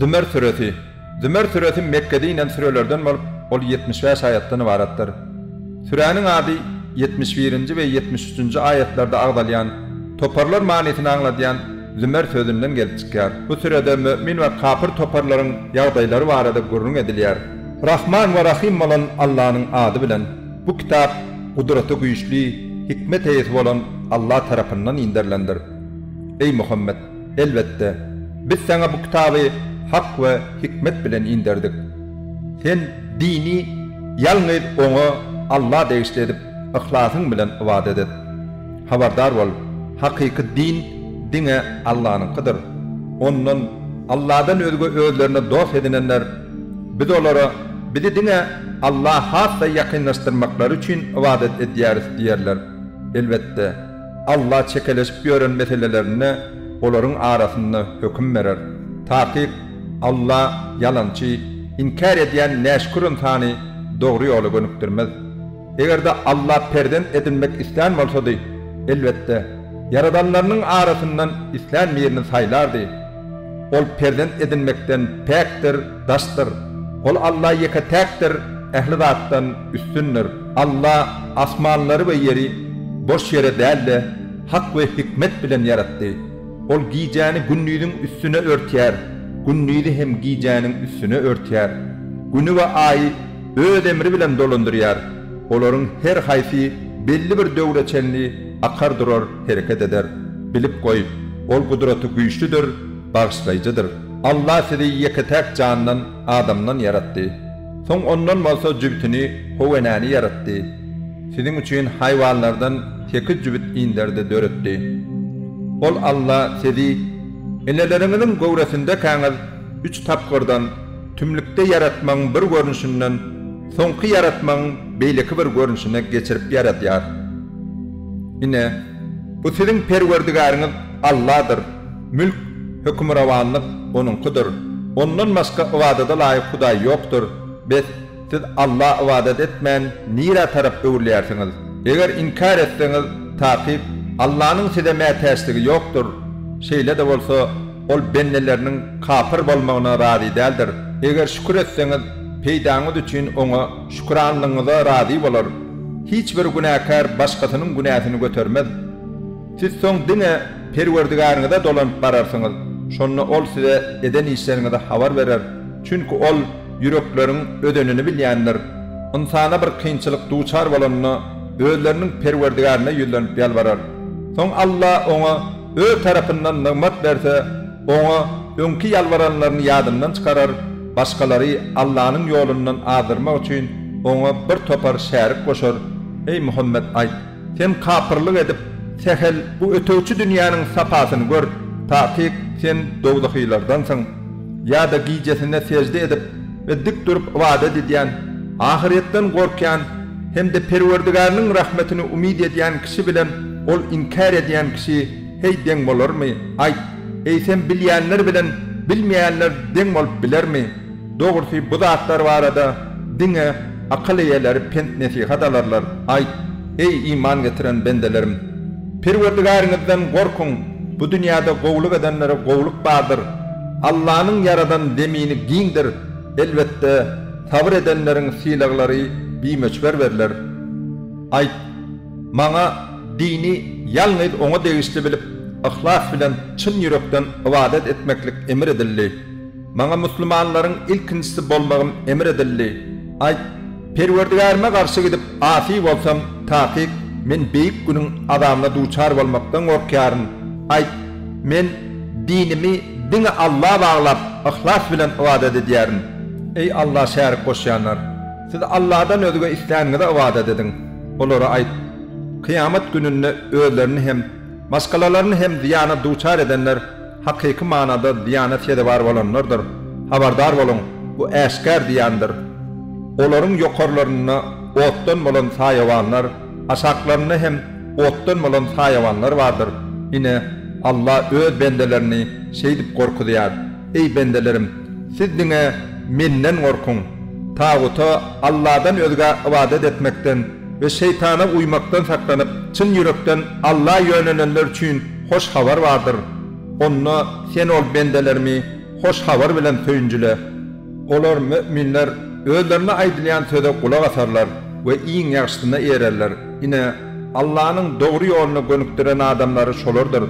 Zümer suresi. Zümer suresi Mekke'de inen sürelerden bolup, ol 75 ayatdan ibaretdir. Sürenin adı 71. ve 73. ayetlarda agdalyan, toparlar manetini anladayan Zümer sözünden gelip çıkar. Bu sürede mümin ve kafir toparların yağdayları barada gurrun edilýär. Rahman ve Rahim olan Allah'ın adı bilen bu kitap kudreti güýçli, hikmet eýesi bolan Allah tarapyndan indirlendir. Ey Muhammed, elbette biz sana bu kitabı hak ve hikmet bilen indirdik. Sen dini yalnız onu Allah değiştirip ihlasın bilen ibadet et. Habardar bol, hakiki din dine Allah'ınkidir. Ondan Allah'dan özgü özlerine dost edinenler biz olara bizi dine Allah hasla yakınlaştırmakları için ibadet edýäris diýerler. Elbette Allah çekeleşip gören meselelerine onların arasında hüküm verir. Takip Allah yalancı, inkar ediyen neşkurun tani doğru yolu gönüktirmez. Eğer de Allah perden edinmek isteyen olsaydı, elbette yaradanlarının arasından İslam saylardı. Ol perden edinmekten pektir, daştır. Ol Allah yekatektir, ehli zattan üstündür. Allah asmanları ve yeri boş yere değil de hak ve hikmet bilen yarattı. Ol giyeceğini günnüydün üstüne örtüyer. Günnüydü hem giyeceğinin üstüne örtüyer. Günü ve ayı öz emri bilen dolandırıyar. Oların her hayfi belli bir döwreçenli akar durur, hareket eder. Bilip koy, ol kudreti güýçlüdür, bağışlayıcıdır. Allah sizi yeketek candan, adamdan yarattı. Son ondan bolsa cübtini, hovenani yarattı. Sizin için hayvanlardan 8 cübit indirdi, döretti. Ol Allah sizi enelerinizin gowresinde kaňyz 3 tapgyrdan tümlükde yaratmaň bir görnüşinden soňky yaratmaň beýleki bir görnüşine geçirip yaratýar. Ine bu sizin perwerdigaryňyz Allah'dır. Mülk, hükümrawanlyk onunkydyr. Ondan başga ibadete laýyk Hudaý ýokdur. Biz siz Allah ibadet etmän nira tarap öwürlýärsiňiz. Eger inkar etseňiz, takip Allah'ın size mätäçligi ýokdur. Şeýle de bolsa, ol bennelerinin kafir bolmagyna razy däldir. Eger şükür etseňiz, peýdaňyz üçin oňa şükranlygyňyza razy bolar. Hiç bir günäkär başgasynyň günäsini götermez. Siz soň dine perwerdigaryňyza dolanyp bararsyňyz. Şonu ol size eden işleriňizde habar berer. Çünki ol yürekleriň ödenini bilýändir. Insana bir kynçylyk duçar bolanyna özleriniň perwerdigaryna ýüzlenip ýalbarar. Soň Allah oňa öz tarapyndan nimet berse, oňa öňki ýalbaranlaryny ýadyndan çykarar, başgalary Allah'ın ýolundan azdyrmak üçin oňa bir topar şärik goşar. Ey Muhammed aýt, sen kapyrlyk edip, sehel bu ötöçü dünýäniň sapasyny gör. Taýyk sen dowdakylardansyň. Ýa-da gijesine secde edip ve dik durup ibadet edýän, ahiretden gorkýan hem de perwerdigarynyň rahmetini umid edýän kişi bilen ol inkar edýän kişi hey deň bolarmy? Aýt, ey sen bilýänler bilen bilmeýänler deň bolup bilermi? Dogry bu zatlar barada diňe akyl eýeleri pent nesihat alarlar. Aýt, ey iman getiren bendelerim, perwerdigaryňyzdan gorkun. Bu dünýäde gowluk edenlere gowluk bardyr. Allah'ın yaradan demini giňdir. Elbette sabr edenleriň sylaglary bimeçber berler. Aýt, maňa dini ýalňyz oňa degişli bilip, ihlas bilen çyn ýürekden ibadet etmeklik emir edildi. Maňa musulmanlaryň ilkinçisi bolmagym emir edildi. Aýt, perwerdigaryma garşy gidip asy bolsam, taýyk men beýik günüň adamla duçar bolmakdan gorkýaryn. Aýt, men dinimi dine Allah bağlap, ihlas bilen ibadet edýärin. Ey Allah şärik goşýanlar, siz Allah'dan özge isläniňize ibadet edin. Olara aýt, kıyamet gününde özlerini hem başgalaryny hem ziyana duçar edenler hakiki manada ziyana sedebar bolanlardır. Habardar bolun, bu äşkär diýandyr. Olaryň ýokarlaryna otdan bolan saýawanlar, aşaklaryna hem otdan bolan saýawanlar bardyr. Ine Allah öz bendelerini şeýdip gorkudýar. Ey bendelerim, siz diňe menden gorkun. Taguta Allah'dan özge ibadet etmekten ve şeytana uymaktan saklanıp çyn yürekden Allah yönlenenler üçin hoş habar vardır. Onna sen ol bendelerimi hoş habar bilen söyünjüle. Olar müminler özlerine aýdylýan söze kulak asarlar we iň ýagşysyna ererler. Ine Allah'ın doğru yoluna gönükdiren adamları şolardır.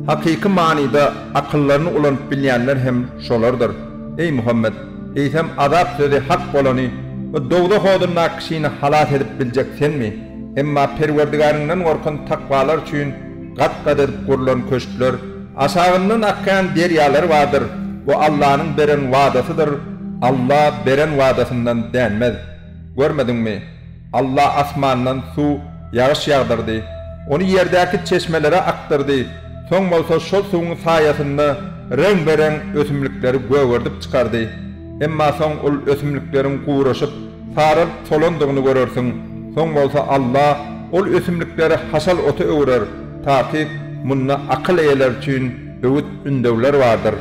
Hakiki manida akıllarını ulanıp bilýänler hem şolardır. Ey Muhammed, eýsem azap sözi hak bolany we dogda hodurna kişini halat edip biljeksenmi? Emma Perwerdigaryndan gorkan takwalar üçin gat-gat edip gurulan köşkler, aşağından akkan deryalar vardır. Bu Allah'ın beren wadasydyr. Allah beren wadasyndan dänmez. Görmedinmi? Allah asmandan su yağış yağdırdı. Onu yerdeki çeşmelere aktırdı. Son bolsa şol suwuň saýasynda reň-bereň ösümlikleri göwürdip çıkardı. Emma son ol ösümliklerin guwraşyp saryp solandygyny görersiň. Son bolsa Allah ol ösümlikleri hasal otu öwrer. Taky munna akyl eýler üçin öwüt ündewler vardır.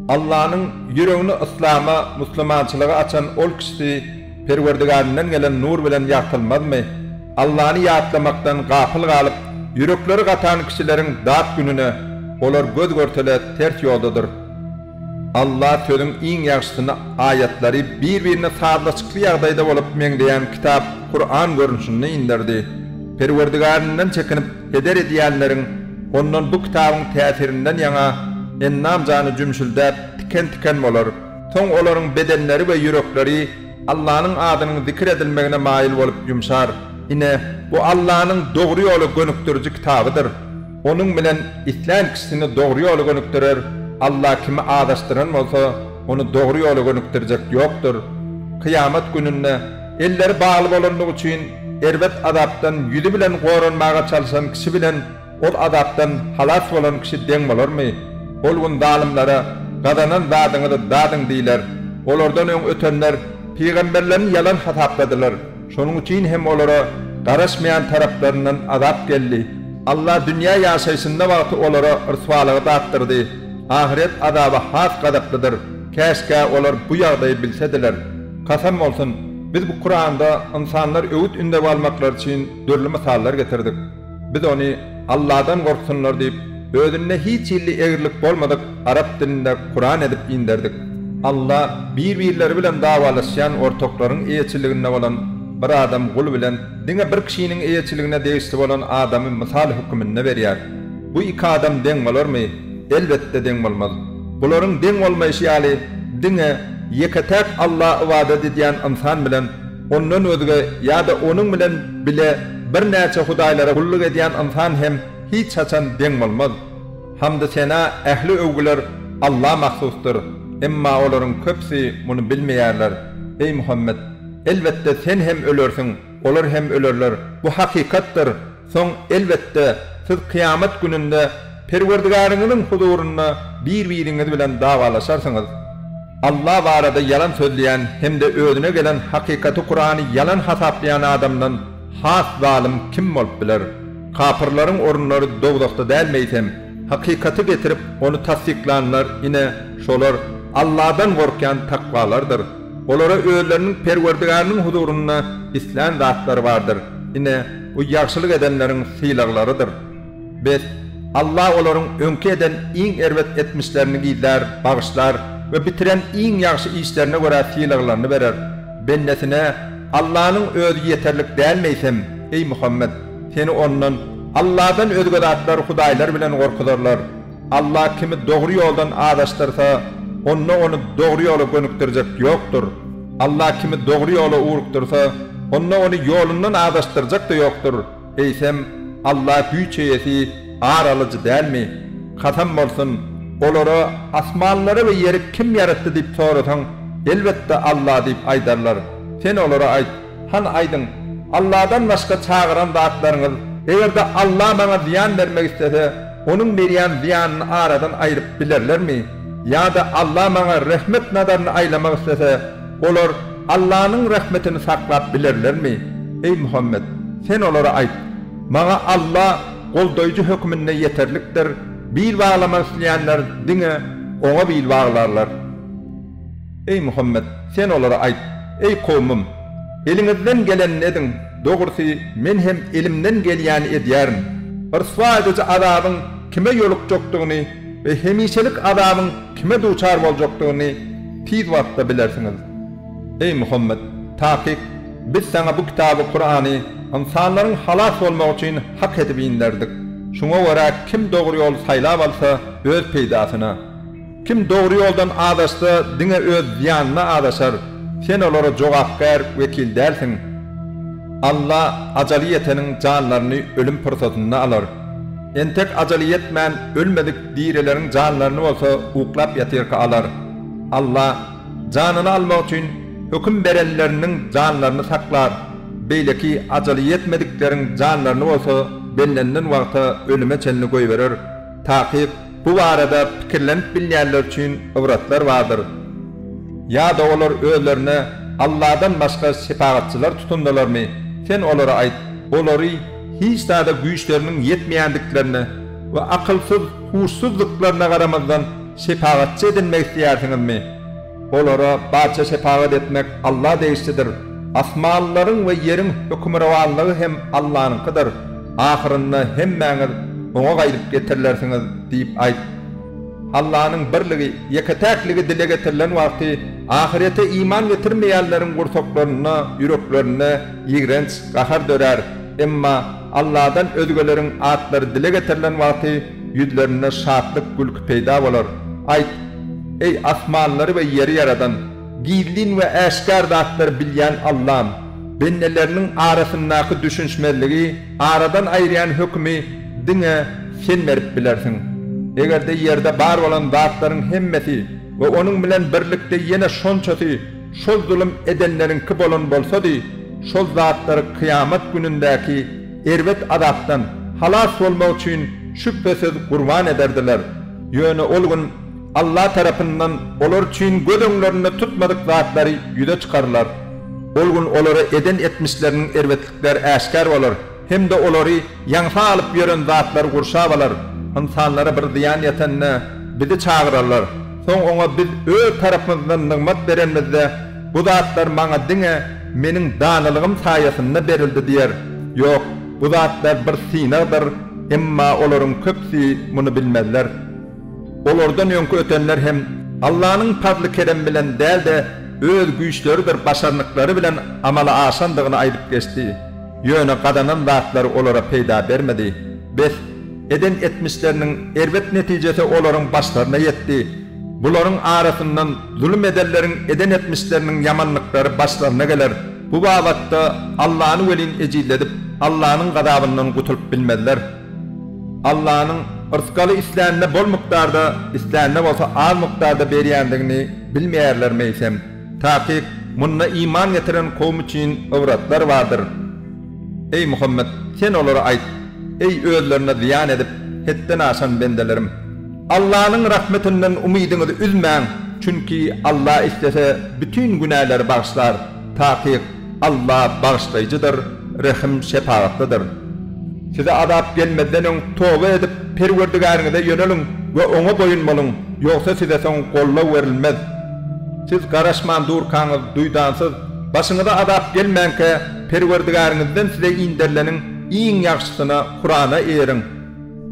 Allah'ın yüreğini İslam'a, Müslümançylyga açan ol kişi Perwerdigaryndan gelen nur bilen ýatylmazmy? Allah'ını ýatlamakdan gafil galyp, yürekleri gatan kişilerin dat gününe olar göz görtele ters ýoldadyr. Allah sözüň iň ýagşysyny aýatlary bir-birine sadyçykly ýagdaýda bolup meňdeýän kitap Kur'an görnüşini indirdi. Perwerdigaryndan çekinip heder edýänleriň ondan bu kitabyň täsirinden ýaňa ennam jany jümşüldäp tiken bolar. Soň olaryň bedenleri we yürekleri Allah'ın adynyň zikir edilmegine mail bolup yumşar. Ine bu Allah'ın doğru yolu gönükdürücü kitabydyr. Onun bilen İslam kişisini doğru yolu gönükdirer. Allah kimi adaştıran bolsa onu doğru yolu gönükdirjek ýokdur. Kıyamet gününde elleri bağlı bolanlygy üçin erbet azapdan ýüzi bilen goranmaga çalşan kişi bilen ol azapdan halas bolan kişi deň bolarmy? Ol gün zalimlara gadanan zadyňy dadyň diýler. Olardan öň ötenler peygamberlerini yalan hatapladılar. Şonuň üçin hem olara garaşmayan taraflarından azap geldi. Allah dünya ýaşaýşynda wagty olara rıswalygy datdyrdy. Ahiret azabı has gadaplydyr. Käşke olar bu ýagdaýy bilsediler. Kasam bolsun, biz bu Kur'anda insanlar öwüt ündep almaklar üçin dörli misallar getirdik. Biz onu Allah'dan gorksunlar diýip, özüne hiç illi egirlik bolmadyk Arap dilinde Kur'an edip indirdik. Allah bir-birleri bilen dawalaşýan ortoklaryň eýetçiligine bolan bir adam gul bilen diňe bir kişiniň eýetçiligine degişli bolan adamy misal hükmünde berýär. Bu iki adam deň bolarmy? Elbetde deň bolmaz. Bularyň deň bolmaýşy ýaly diňe ýeketek Allah ibadet edýän insan bilen ondan özge ýa-da onuň bilen bile bir näçe hudaýlara kulluk edýän insan hem hiç haçan deň bolmaz. Hamda sena ähli öwgüler Allah mahsusdur. Emma olaryň köpsi muny bilmeýärler. Ey Muhammed, elbette sen hem ölersin, olar hem ölerler. Bu hakikatdir. Soň elbette siz kıyamet gününde Perwerdigaryňyň huzuruna bir-biriňiz bilen dawalaşarsyňyz. Allah barada yalan sözleyen hem de özüne gelen hakikati Kur'an'ı yalan hasaplayan adamdan has zalim kim bolup biler? Kapırların orunları dogdakta dälmeýsem, hakikati getirip onu tasdiklanlar ine şolar Allah'dan gorkan takvalardır. Olara özlerinin Perwerdigarynyň huzuruna islan zatları vardır. Ine bu ýagşylyk edenleriň syýlaglarydyr. Biz Allah olaryň öňki eden iň erbet etmişlerini gizler, bagyşlar ve bitiren iň ýagşy işlerine görä syýlaglaryny berer. Bendesine Allah'ın özü yeterlik dälmeýsem, ey Muhammed, seni ondan Allah'dan özge zatlar hudaýlar bilen gorkudarlar. Allah kimi doğru yoldan adaşdyrsa, onu doğru yola gönükdirjek ýokdur. Allah kimi doğru yola urukdyrsa, onu yolundan adaşdyrjak da ýokdur. Eýsem Allah büýçeýesi aralyjy dälmi? Kasam bolsun, olara asmanlary we ýeri kim yaratdy diýip sorasaň, elbetde Allah diýip aýdarlar. Sen olara aýt, han aýdyň, Allah'dan başga çağıran zatlaryňyz, egerde Allah bana ziyan vermek istese, onun berýän ziyanyny aradan aýryp bilerlermi? Ya da Allah bana rahmet nadaryny aýlamak istese, olar Allah'ın rahmetini saklap bilerlermi? Ey Muhammed, sen olara aýt, bana Allah goldoýjy hökmünde yeterlikdir. Bil bağlamak isteýänler diňe oňa bil bağlarlar. Ey Muhammed, sen olara aýt, ey kowmum, eliňizden gelen edin. Dogrusu men hem elimden gelýäni edýärim. Bir sadece azabyň kime ýoluk jokdugyny ve hemişelik adamın kime duçar boljakdygyny tiz wagtda bilersiňiz. Ey Muhammed, taqiq biz sana bu kitabı Kur'an'ı insanların halas bolmak üçin hak edip indirdik. Şuna göre kim doğru yol saylap alsa öz peydasyna, kim doğru yoldan adaşsa diňe öz ziyanına adaşar. Sen olara jogapkar wekil dersin. Allah acaliyetenin canlarını ölüm fırsatına alır. Entek acaliyetmen ölmedik direlerin canlarını olsa uklap yatırka alır. Allah canını almak için hüküm verenlerinin canlarını saklar. Beyleki acaliyetmediklerin canlarını olsa bellenlen vaqta ölüme çelini koyverir. Taqiq bu arada fikirlenip bilýänler üçin ibratlar vardır. Ya da olar özlerine Allah'dan başka şefaatçılar tutundularmı? Sen olara ayt, olary hiç da güýçleriniň yetmeýändiklerine ve akılsız, hursuzluklarına garamazdan şefaatçı edilmek istəyärsiňizmi? Olara barça şefaat etmek Allah değiştidir. Asmanların ve yerin hükümranlığı hem Allah'ınkidir. Ahirinde hemmeňiz oňa gaýryp getirlersiňiz diýip ayt. Allah'ın birligi, yeketäkligi dile getirilen wagty ahirete iman getirmeýänleriň gursaklarına, yüreklerine ýigrenç gahar dörer. Emma Allah'dan özgeleriň atlary dile getirilen wagty yüzlerine şatlyk gülki peýda bolar. Ayt, ey asmanlary we yeri yaradan, gizlin ve eşkar zatları bilýän Allah'ım, benneleriniň arasyndaky düşünşmelligi, aradan aýryan hükmi diňe sen berip bilersiň. Egerde yerde bar bolan zatlaryň hemmesi we onuň bilen birlikde ýene şonçasy şol zulüm edenleriňki bolan bolsady, şol zatlary kıyamet günündäki erwet azapdan halas bolmak üçin şüphesiz kurban ederdiler. Ýöne ol gün Allah tarapyndan olar üçin gödöňlerini tutmadyk zatlary ýüze çykarlar. Ol gün olara eden etmişleriniň erwetlikleri äşkar bolar. Hem de olary ýaňsa alyp ýören zatlar gurşap alar. İnsanlara bir ziyan yetenne bizi çağırarlar. Soň oňa biz öz tarapymyzdan nigmat berenmizde bu zatlar maňa diňe meniň danylygym saýasynda berildi diýer. Ýok, bu zatlar bir sinadır, emma olaryň köpsi muny bilmezler. Olardan ýöňkü ötenler hem Allah'ın fadly kerem bilen däl de öz güýçleri bir başarnyklary bilen amala aşandygyny aýdyp geçdi. Ýöne gadanan zatlar olara peýda bermedi. Biz eden etmişlerinin erwet neticesi olaryň başlaryna yetdi. Bularyň arasyndan zulüm edenlerin eden etmişlerinin yamanlyklary başlaryna geler. Bu wagtda Allah'ın welin ejilledip Allah'ın gadabyndan gutulup bilmediler. Allah'ın ırskaly islämde bol mukdarda, islämde bolsa az mukdarda berýändigini bilmeýärler meýsem. Taqiq munna iman getiren kowm üçin ibratlar vardır. Ey Muhammed, sen olara ayt. Ey özlerine ziyan edip hetten aşan bendelerim. Allah'ın rahmetinden umidiňizi üzmäň. Çünki Allah istese bütün günahları bağışlar. Taqiq Allah bağışlayıcıdır, rahim şefaatlidir. Size azap gelmeden öň toba edip Perwerdigaryňyza yönelin ve oňa boyun bolun. Ýoksa size soň golla berilmez. Siz garaşman durkaňyz duýdansyz, başyňyza azap gelmänke Perwerdigaryňyzdan size indirleniň iň ýaxşysyna Kur'ana erin.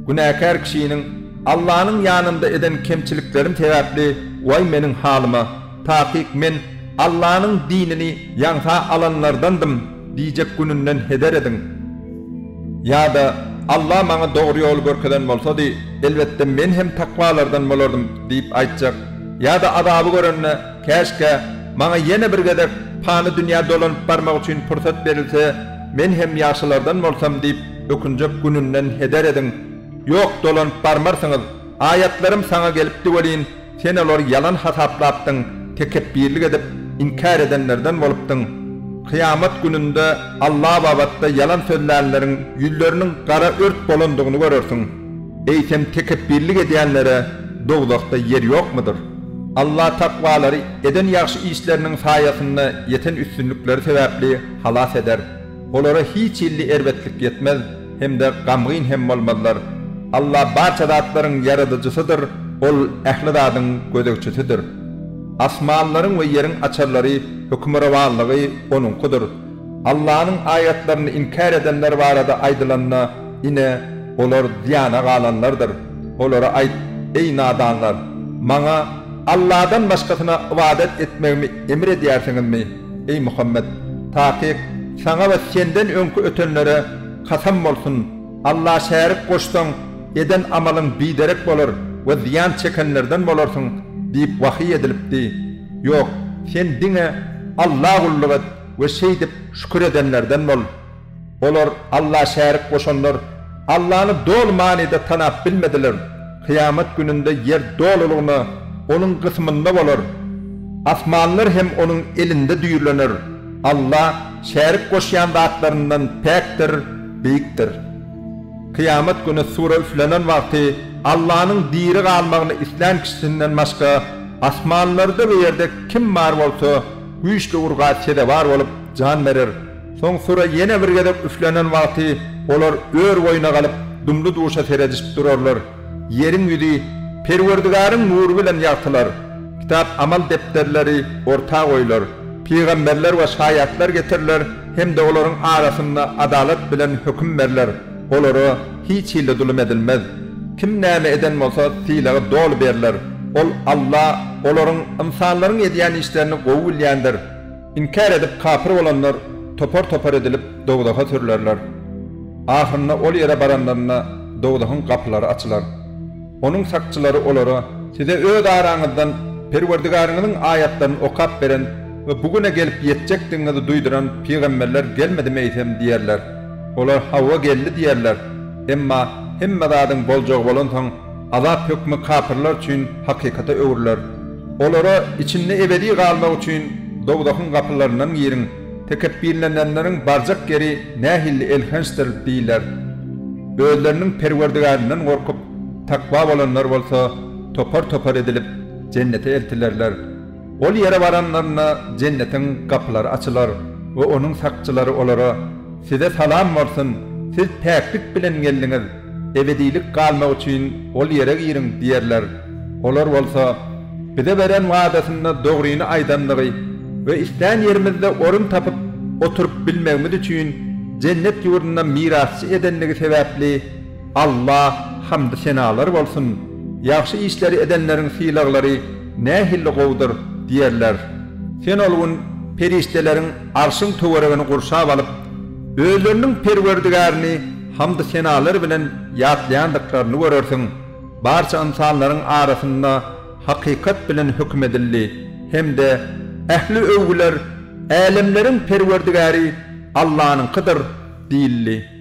Günäkär kişiniň Allah'ın ýanynda eden kemçiliklerim sebäpli way meniň halyma, taqiq men Allah'ın dinini ýaňsa alanlardandım diýjek gününden heder edin. Ya da Allah maňa dogry ýol görkeden bolsady, elbetde men hem takwalardan bolardym diýip aýtjak. Ya da azaby görenne käşke maňa ýene bir gedek pany dünýä dolanyp barmak üçin pursat berilse, men hem ýaşylardan bolsam diýip ökünjek gününden heder edin. Ýok, dolanyp barmarsyňyz, ayatlarym saňa gelipdi welin, sen olary yalan hasaplapdyň, tekebbirlik edip inkar edenlerden bolupdyň. Kıyamet gününde Allah babatda yalan sözlärleriň ýüzleriniň gara ört bolandygyny görersiň. Eýsem tekebbirlik edýänlere dogdakda yer ýokmudur? Allah takwalary eden ýaxşy işleriniň saýasynda yeten üstünlükleri sebäpli halas eder. Olara hiç illi erwetlik yetmez, hem de gamgyn hem bolmazlar. Allah barça zatlaryň yaradyjysydyr, ol ähli zadyň gözegçisidir. Asmanlaryň we ýeriň açarlary, hükümranlygy onunkydyr. Allah'ın ayatlaryny inkar edenler barada aýdylanna ine olar ziýana galanlardyr. Olara aýt, ey nadanlar, mana Allah'dan başkasına ibadet etmemi emir ediyorsunuz mi? Ey Muhammed, taqiq sana ve senden önkü ötenlere kasam olsun. Allah şerik koşsan eden amalın biderek bolur ve ziyan çekenlerden bolursun deyip vahiy edilipdi. Yok, sen dine Allah kulluk et ve dip şükür edenlerden bol. Olur Allah şerik koşanlar Allah'ını doğal manide tanap bilmediler. Kıyamet gününde yer doğalılığına onun kısmında olur. Asmanlar hem onun elinde düyürlenir. Allah şerik koşayan zatlarından pektir, büyüktür. Kıyamet günü sura üflenen vakti Allah'ın diri kalmağını isteyen kişisinden başka asmanlarda ve yerde kim var olsa güçlü urgatiyede var olup can verir. Son sura yine bir gedip üflenen vakti olur ör boyuna kalıp dumlu duşa seredişip dururlar. Yerin yüdü Perverdigarın nuru bilen yaktılar. Kitap amal defterleri orta koyulur. Peygamberler ve şayatlar getirler. Hem de onların arasında adalet bilen hüküm verler. Onları hiç hile zulüm edilmez. Kim näme eden olsa silağı dol berler. Ol Allah onların insanların ediyen işlerini kovulyandır. İnkar edip kafir olanlar topar edilip doğudağa sürlerler. Ahırına ol yere baranlarına doğudağın kapıları açılar. Onun sakçıları olara size öz aranızdan Perverdigarınızın ayetlerini okap veren ve bugüne gelip yetecektiğinizi duyduran peygamberler gelmedi mi eysem diyerler. Olar hava geldi diyerler. Emma hemmedadın bolcaq bolantan azap hükmü kafirler için hakikate öğürler. Olara içinde ebedi kalmak için doğudakın kapılarından yerin tekebbirlenenlerin barcak geri nehilli elhenstir deyler. Özlerinin Perverdigarından korkup takva olanlar olsa topar edilip cennete eltilerler. Ol yere varanlarına cennetin kapıları açılar ve onun sakçıları olara size salam olsun, siz peklik bilen geldiniz, ebedilik kalmak için ol yere girin diyerler. Olar olsa bize veren vaadasında doğruyunu aydanlığı ve isteyen yerimizde orun tapıp oturup bilmemiz için cennet yurduna mirasçı edenliği sebepli Allah hamd senalar olsun. Yaxşı işleri edenlerin silahları nehilli kovdur diyerler. Sen olun periştelerin arşın tuvarını kursab alıp özlerinin perverdigarını hamd senalar bilen yatlayandıklarını görürsün. Barça insanların arasında hakikat bilen hükmedildi. Hem de ehli övgüler alemlerin perverdigarı Allah'ın kıdır değilli.